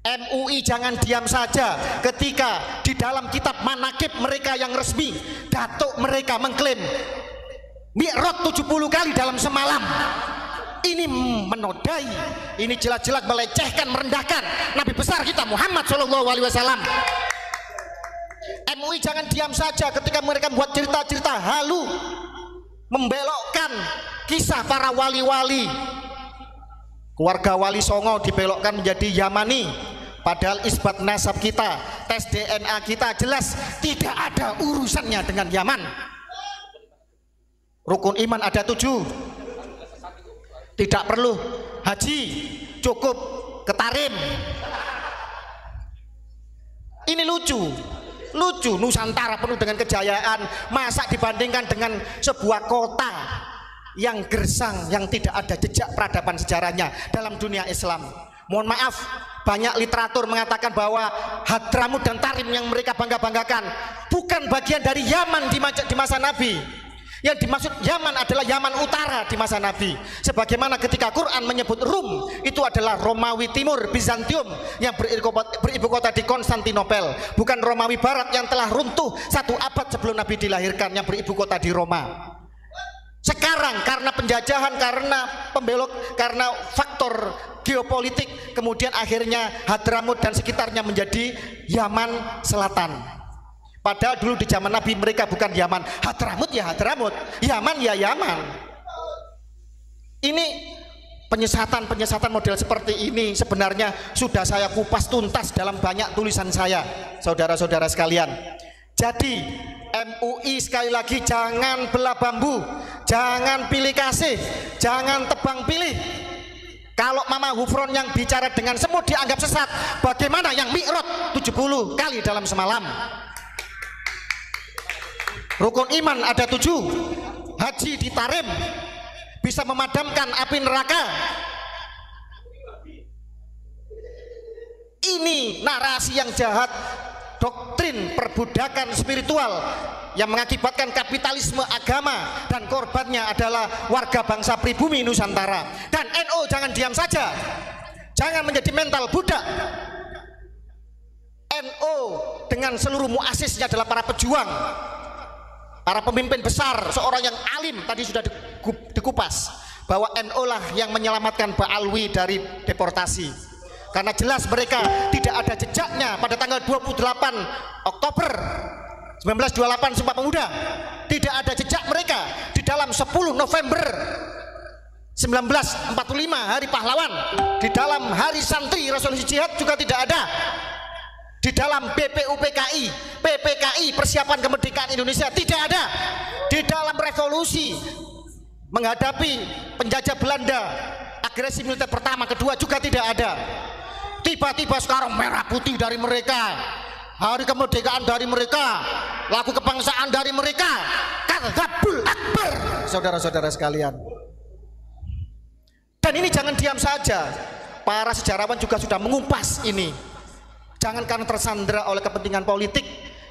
MUI jangan diam saja ketika di dalam kitab manakib mereka yang resmi, datuk mereka mengklaim Mi'raj 70 kali dalam semalam. Ini menodai, ini jelas-jelas melecehkan, merendahkan Nabi besar kita Muhammad SAW. MUI jangan diam saja ketika mereka membuat cerita-cerita halu, membelokkan kisah para wali-wali. Keluarga Wali Songo dibelokkan menjadi Yamani, padahal isbat nasab kita, tes DNA kita jelas tidak ada urusannya dengan Yaman. Rukun iman ada 7, tidak perlu haji, cukup ketarim. Ini lucu Nusantara penuh dengan kejayaan, masa dibandingkan dengan sebuah kota yang gersang, yang tidak ada jejak peradaban sejarahnya dalam dunia Islam. Mohon maaf, banyak literatur mengatakan bahwa Hadramut dan Tarim yang mereka bangga-banggakan bukan bagian dari Yaman di masa Nabi. Yang dimaksud Yaman adalah Yaman Utara di masa Nabi. Sebagaimana ketika Quran menyebut Rum, itu adalah Romawi Timur, Bizantium, yang beribu kota di Konstantinopel, bukan Romawi Barat yang telah runtuh 1 abad sebelum Nabi dilahirkan, yang beribu kota di Roma. Sekarang karena penjajahan, karena pembelok, karena faktor geopolitik, kemudian akhirnya Hadramut dan sekitarnya menjadi Yaman Selatan. Padahal dulu di zaman Nabi mereka bukan Yaman. Hadramut ya Hadramut, Yaman ya Yaman. Ini penyesatan model seperti ini sebenarnya sudah saya kupas tuntas dalam banyak tulisan saya, saudara-saudara sekalian. Jadi MUI sekali lagi jangan belah bambu, jangan pilih kasih, jangan tebang pilih. Kalau Mama Hufron yang bicara dengan semut dianggap sesat, bagaimana yang Mi'raj 70 kali dalam semalam? Rukun iman ada 7, haji ditarim, bisa memadamkan api neraka. Ini narasi yang jahat, doktrin perbudakan spiritual yang mengakibatkan kapitalisme agama, dan korbannya adalah warga bangsa pribumi Nusantara. Dan NU jangan diam saja, jangan menjadi mental budak. NU dengan seluruh muasisnya adalah para pejuang, para pemimpin besar, seorang yang alim. Tadi sudah dikupas bahwa NU lah yang menyelamatkan Ba'alwi dari deportasi. Karena jelas mereka tidak ada jejaknya pada tanggal 28 Oktober 1928 Sumpah Pemuda. Tidak ada jejak mereka di dalam 10 November 1945 Hari Pahlawan. Di dalam Hari Santri Resolusi Jihad juga tidak ada. Di dalam BPUPKI, PPKI Persiapan Kemerdekaan Indonesia tidak ada. Di dalam revolusi menghadapi penjajah Belanda, agresi militer pertama, kedua juga tidak ada. Tiba-tiba sekarang merah putih dari mereka, hari kemerdekaan dari mereka, lagu kebangsaan dari mereka. Kadzabul akbar, saudara-saudara sekalian. Dan ini jangan diam saja, para sejarawan juga sudah mengupas ini. Jangan karena tersandera oleh kepentingan politik,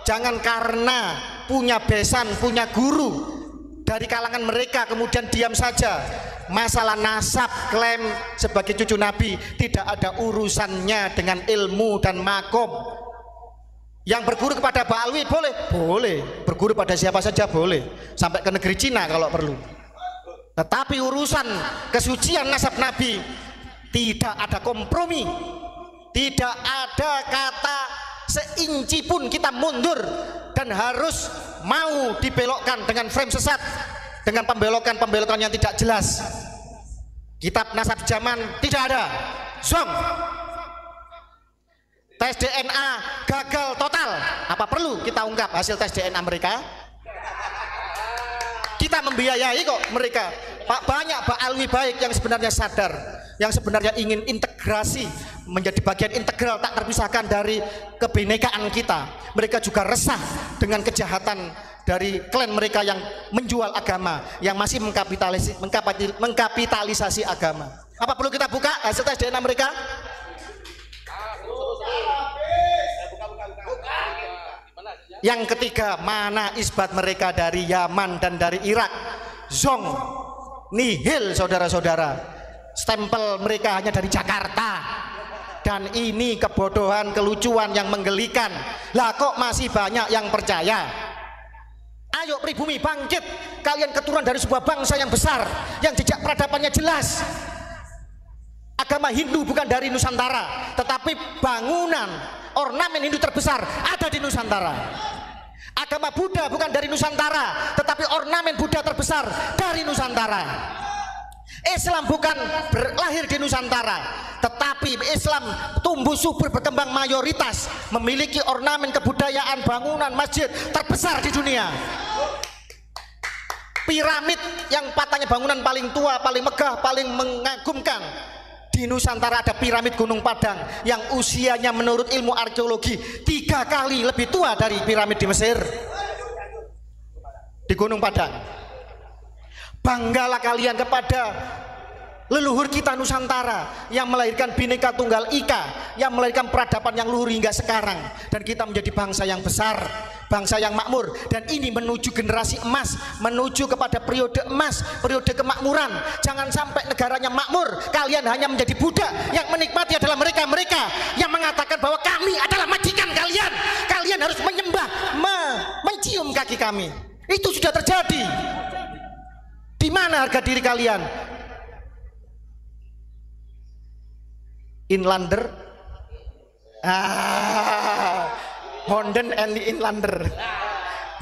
jangan karena punya besan, punya guru dari kalangan mereka kemudian diam saja. Masalah nasab, klaim sebagai cucu Nabi tidak ada urusannya dengan ilmu dan makom. Yang berguru kepada Ba'alwi boleh, berguru pada siapa saja boleh, sampai ke negeri Cina kalau perlu. Tetapi urusan kesucian nasab Nabi tidak ada kompromi, tidak ada kata seinci pun kita mundur, dan harus mau dibelokkan dengan frame sesat, dengan pembelokan yang tidak jelas. Kitab nasab zaman tidak ada. Zong. Tes DNA gagal total. Apa perlu kita ungkap hasil tes DNA mereka? Kita membiayai kok mereka. Banyak Ba'alwi baik yang sebenarnya sadar, yang sebenarnya ingin integrasi, menjadi bagian integral tak terpisahkan dari kebinekaan kita. Mereka juga resah dengan kejahatan dari klan mereka yang menjual agama, yang masih mengkapitalisasi agama. Apa perlu kita buka hasil tes DNA mereka? Yang ketiga, mana isbat mereka dari Yaman dan dari Irak? Zong, nihil, saudara-saudara. Stempel mereka hanya dari Jakarta, Dan ini kebodohan, kelucuan yang menggelikan. Lah kok masih banyak yang percaya? Ayo pribumi bangkit, kalian keturunan dari sebuah bangsa yang besar, yang jejak peradabannya jelas. Agama Hindu bukan dari Nusantara, tetapi bangunan ornamen Hindu terbesar ada di Nusantara. Agama Buddha bukan dari Nusantara, tetapi ornamen Buddha terbesar dari Nusantara. Islam bukan lahir di Nusantara, tetapi Islam tumbuh subur berkembang mayoritas, memiliki ornamen kebudayaan bangunan masjid terbesar di dunia. Piramid yang patahnya bangunan paling tua, paling megah, paling mengagumkan di Nusantara ada piramid Gunung Padang yang usianya menurut ilmu arkeologi 3 kali lebih tua dari piramid di Mesir. Di Gunung Padang. Banggalah kalian kepada leluhur kita Nusantara yang melahirkan Bhinneka Tunggal Ika, yang melahirkan peradaban yang luhur hingga sekarang, dan kita menjadi bangsa yang besar, bangsa yang makmur, dan ini menuju generasi emas, menuju kepada periode emas, periode kemakmuran. Jangan sampai negaranya makmur, kalian hanya menjadi budak. Yang menikmati adalah mereka-mereka yang mengatakan bahwa kami adalah majikan kalian, kalian harus menyembah, mencium kaki kami. Itu sudah terjadi. Di mana harga diri kalian? Inlander, Honden and the Inlander,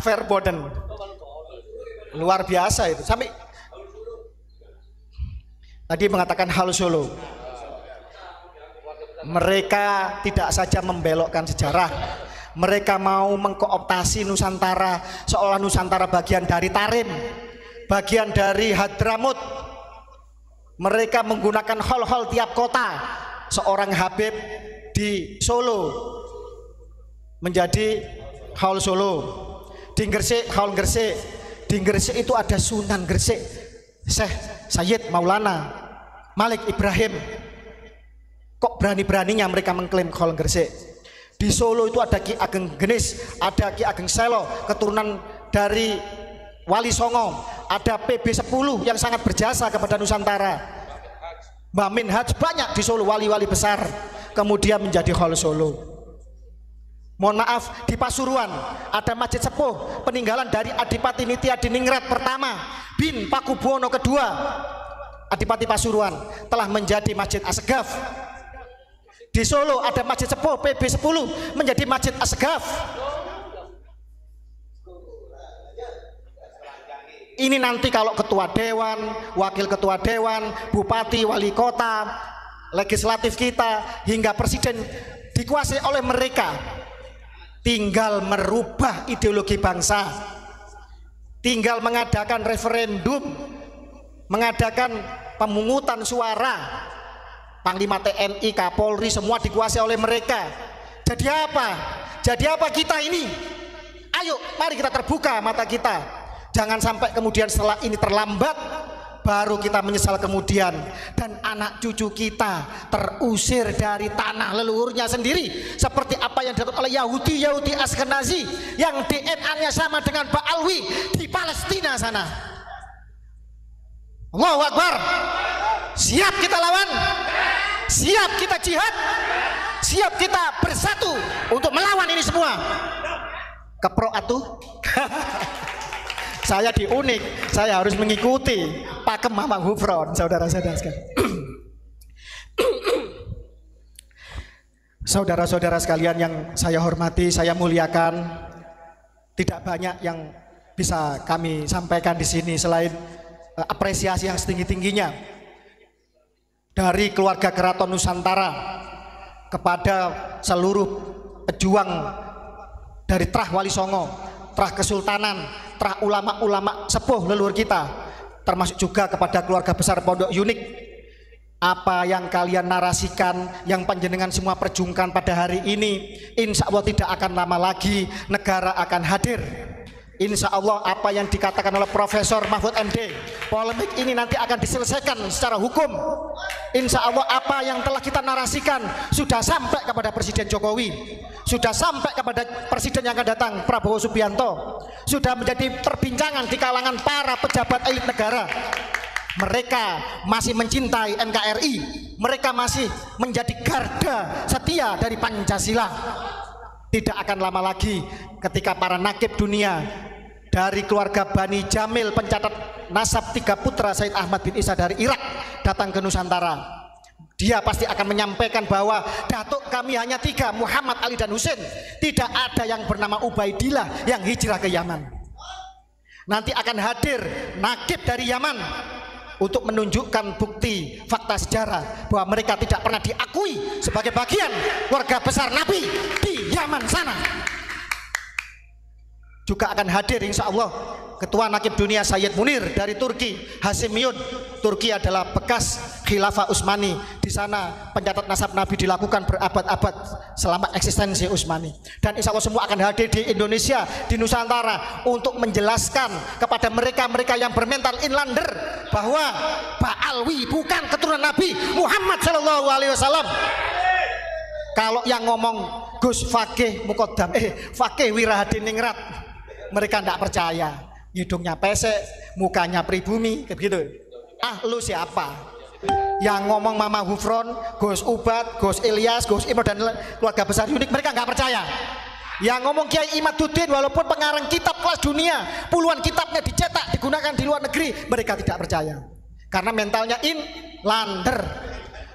Verboden, luar biasa itu. Sampai tadi mengatakan hal Solo. Mereka tidak saja membelokkan sejarah, mereka mau mengkooptasi Nusantara seolah Nusantara bagian dari Tarim, bagian dari Hadramut. Mereka menggunakan hall-hall tiap kota. Seorang Habib di Solo menjadi hall Solo, di Gresik hall Gresik, di Gresik itu ada Sunan Gresik Syekh Sayyid Maulana Malik Ibrahim. Kok berani-beraninya mereka mengklaim hall Gresik? Di Solo itu ada Ki Ageng Genis, ada Ki Ageng Selo, keturunan dari Wali Songo, ada PB 10 yang sangat berjasa kepada Nusantara. Mbah Min Haj, banyak di Solo wali-wali besar, kemudian menjadi hall Solo. Mohon maaf, di Pasuruan ada Masjid Sepuh peninggalan dari Adipati Nitya Diningrat pertama bin Pakubuwono kedua. Adipati Pasuruan telah menjadi Masjid Assegaf. Di Solo ada Masjid Sepuh PB 10 menjadi Masjid Assegaf. Ini nanti kalau ketua dewan, wakil ketua dewan, bupati, wali kota, legislatif kita hingga presiden dikuasai oleh mereka. Tinggal merubah ideologi bangsa, tinggal mengadakan referendum, mengadakan pemungutan suara. Panglima TNI, Kapolri semua dikuasai oleh mereka. Jadi apa? Jadi apa kita ini? Ayo mari kita terbuka mata kita. Jangan sampai kemudian setelah ini terlambat baru kita menyesal kemudian, dan anak cucu kita terusir dari tanah leluhurnya sendiri seperti apa yang dilakukan oleh Yahudi Askenazi yang DNA-nya sama dengan Ba'alwi di Palestina sana. Allahu Akbar. Siap kita lawan? Siap kita jihad? Siap kita bersatu untuk melawan ini semua? Keprok atuh. Saya di Unik, saya harus mengikuti pakem Mamang Hufron, saudara-saudara sekalian. Saudara-saudara sekalian yang saya hormati, saya muliakan, tidak banyak yang bisa kami sampaikan di sini selain apresiasi yang setinggi-tingginya dari keluarga Keraton Nusantara kepada seluruh pejuang dari Trah Wali Songo, Trah Kesultanan, Trah ulama-ulama sepuh leluhur kita, termasuk juga kepada keluarga besar Pondok Unik. Apa yang kalian narasikan, yang panjenengan semua perjuangkan pada hari ini, insya Allah tidak akan lama lagi negara akan hadir. Insya Allah apa yang dikatakan oleh Profesor Mahfud MD, polemik ini nanti akan diselesaikan secara hukum. Insya Allah apa yang telah kita narasikan sudah sampai kepada Presiden Jokowi, sudah sampai kepada Presiden yang akan datang Prabowo Subianto, sudah menjadi perbincangan di kalangan para pejabat elit negara. Mereka masih mencintai NKRI, mereka masih menjadi garda setia dari Pancasila. Tidak akan lama lagi ketika para nakib dunia dari keluarga Bani Jamil, pencatat nasab 3 putra Said Ahmad bin Isa dari Irak datang ke Nusantara, dia pasti akan menyampaikan bahwa datuk kami hanya 3, Muhammad, Ali dan Husain. Tidak ada yang bernama Ubaidillah yang hijrah ke Yaman. Nanti akan hadir nakib dari Yaman untuk menunjukkan bukti fakta sejarah bahwa mereka tidak pernah diakui sebagai bagian keluarga besar Nabi di Yaman sana. Juga akan hadir insya Allah Ketua Nakib Dunia Sayyid Munir dari Turki, Hasimiyun. Turki adalah bekas Khilafah Utsmani. Di sana pencatat nasab Nabi dilakukan berabad-abad selama eksistensi Utsmani. Dan insya Allah semua akan hadir di Indonesia, di Nusantara untuk menjelaskan kepada mereka-mereka yang bermental inlander bahwa Pak Alwi bukan keturunan Nabi Muhammad SAW. Kalau yang ngomong Gus Fakih Mukodam, Fakih Wirahadiningrat, mereka tidak percaya. Hidungnya pesek, mukanya pribumi, kayak begitu. Ah, lu siapa? Yang ngomong Mama Hufron, Gus Ubat, Gus Ilyas, Gus Imro dan keluarga besar unik, mereka nggak percaya. Yang ngomong Kiai Imaduddin, walaupun pengarang kitab kelas dunia, puluhan kitabnya dicetak, digunakan di luar negeri, mereka tidak percaya. Karena mentalnya inlander.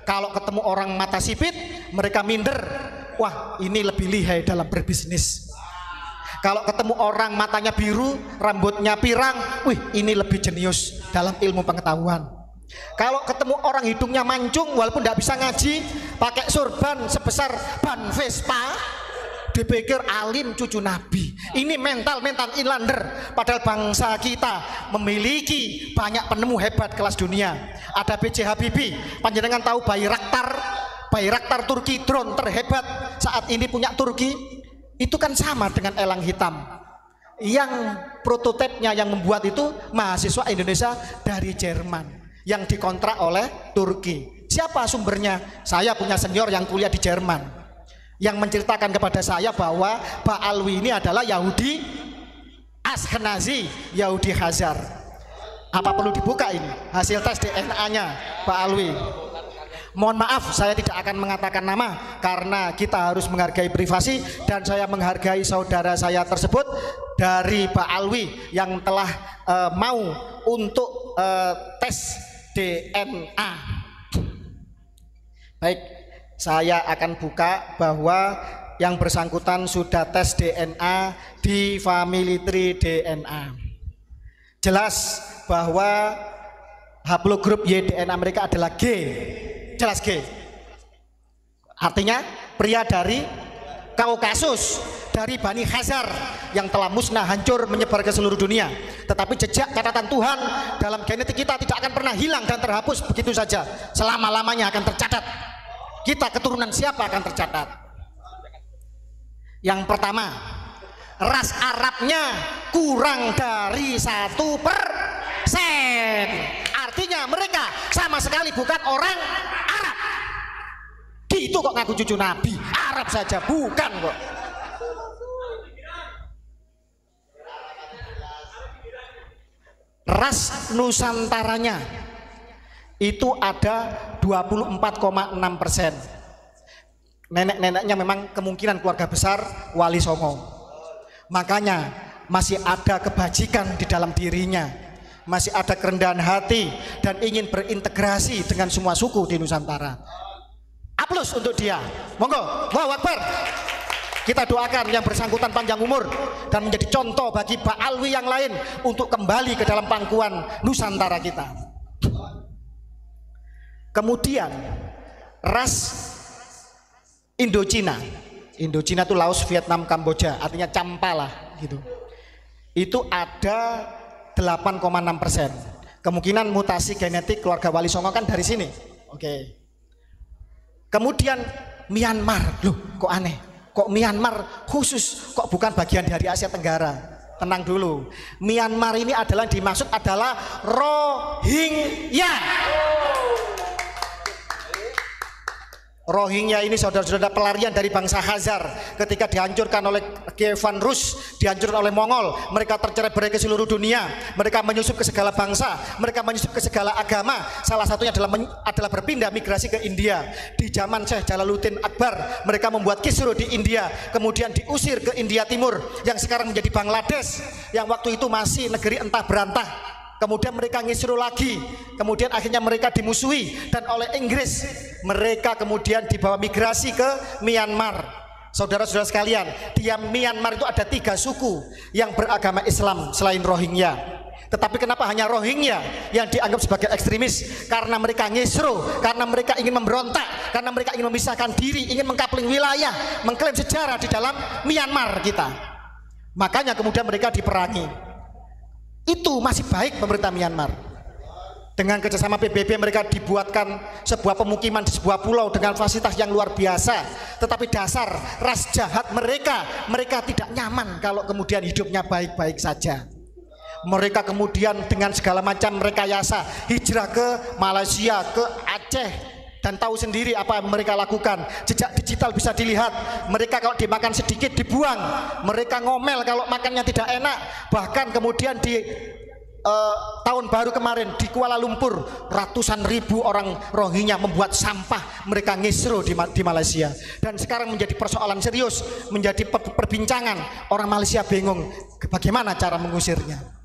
Kalau ketemu orang mata sipit, mereka minder. Wah, ini lebih lihai dalam berbisnis. Kalau ketemu orang matanya biru, rambutnya pirang, wih, ini lebih jenius dalam ilmu pengetahuan. Kalau ketemu orang hidungnya mancung, walaupun tidak bisa ngaji, pakai surban sebesar ban Vespa, dipikir alim cucu Nabi. Ini mental inlander. Padahal bangsa kita memiliki banyak penemu hebat kelas dunia. Ada B.J. Habibie, panjenengan tahu Bayraktar Turki, drone terhebat saat ini punya Turki. Itu kan sama dengan elang hitam. Yang prototipenya yang membuat itu mahasiswa Indonesia dari Jerman yang dikontrak oleh Turki. Siapa sumbernya? Saya punya senior yang kuliah di Jerman yang menceritakan kepada saya bahwa Pak Alwi ini adalah Yahudi Ashkenazi, Yahudi Khazar. Apa perlu dibuka ini hasil tes DNA-nya Pak Alwi? Mohon maaf, saya tidak akan mengatakan nama karena kita harus menghargai privasi, dan saya menghargai saudara saya tersebut dari Pak Alwi yang telah mau untuk tes DNA. Baik, saya akan buka bahwa yang bersangkutan sudah tes DNA di Family Tree DNA. Jelas bahwa haplogrup Y DNA mereka adalah G. Jelas G. Artinya pria dari Kaukasus, dari Bani Khazar yang telah musnah, hancur, menyebar ke seluruh dunia. Tetapi jejak catatan Tuhan dalam genetik kita tidak akan pernah hilang dan terhapus begitu saja. Selama-lamanya akan tercatat. Kita keturunan siapa akan tercatat. Yang pertama, ras Arabnya kurang dari 1%. Artinya mereka sama sekali bukan orang Arab. Gitu kok ngaku cucu Nabi. Arab saja bukan kok. Ras Nusantaranya itu ada 24,6%. Nenek-neneknya memang kemungkinan keluarga besar Wali Songo. Makanya masih ada kebajikan di dalam dirinya, masih ada kerendahan hati dan ingin berintegrasi dengan semua suku di Nusantara. Aplaus untuk dia. Monggo, Allahu Akbar. Kita doakan yang bersangkutan panjang umur dan menjadi contoh bagi Pak Alwi yang lain untuk kembali ke dalam pangkuan Nusantara kita. Kemudian ras Indochina. Indochina itu Laos, Vietnam, Kamboja, artinya campalah gitu. Itu ada 8,6%. Kemungkinan mutasi genetik keluarga Wali Songo kan dari sini. Oke. Kemudian Myanmar, loh kok aneh? Kok Myanmar khusus, kok bukan bagian dari Asia Tenggara? Tenang dulu. Myanmar ini adalah dimaksud adalah Rohingya. Rohingya ini saudara-saudara pelarian dari bangsa Hazar ketika dihancurkan oleh Kievan Rus, dihancurkan oleh Mongol. Mereka tercerai-berai ke seluruh dunia, mereka menyusup ke segala bangsa, mereka menyusup ke segala agama. Salah satunya adalah berpindah migrasi ke India. Di zaman Syekh Jalaluddin Akbar, mereka membuat kisruh di India, kemudian diusir ke India Timur yang sekarang menjadi Bangladesh, yang waktu itu masih negeri entah berantah. Kemudian mereka ngisru lagi, kemudian akhirnya mereka dimusuhi, dan oleh Inggris mereka kemudian dibawa migrasi ke Myanmar. Saudara-saudara sekalian, di Myanmar itu ada 3 suku yang beragama Islam selain Rohingya. Tetapi kenapa hanya Rohingya yang dianggap sebagai ekstremis? Karena mereka ngisru, karena mereka ingin memberontak, karena mereka ingin memisahkan diri, ingin mengkapling wilayah, mengklaim sejarah di dalam Myanmar kita. Makanya kemudian mereka diperangi. Itu masih baik pemerintah Myanmar. Dengan kerjasama PBB mereka dibuatkan sebuah pemukiman di sebuah pulau dengan fasilitas yang luar biasa. Tetapi dasar ras jahat mereka tidak nyaman kalau kemudian hidupnya baik-baik saja. Mereka kemudian dengan segala macam rekayasa hijrah ke Malaysia, ke Aceh, dan tahu sendiri apa yang mereka lakukan. Jejak digital bisa dilihat. Mereka kalau dimakan sedikit dibuang, mereka ngomel kalau makannya tidak enak. Bahkan kemudian di tahun baru kemarin di Kuala Lumpur, ratusan ribu orang Rohingya membuat sampah, mereka ngisru di Malaysia. Dan sekarang menjadi persoalan serius, menjadi perbincangan. Orang Malaysia bingung bagaimana cara mengusirnya.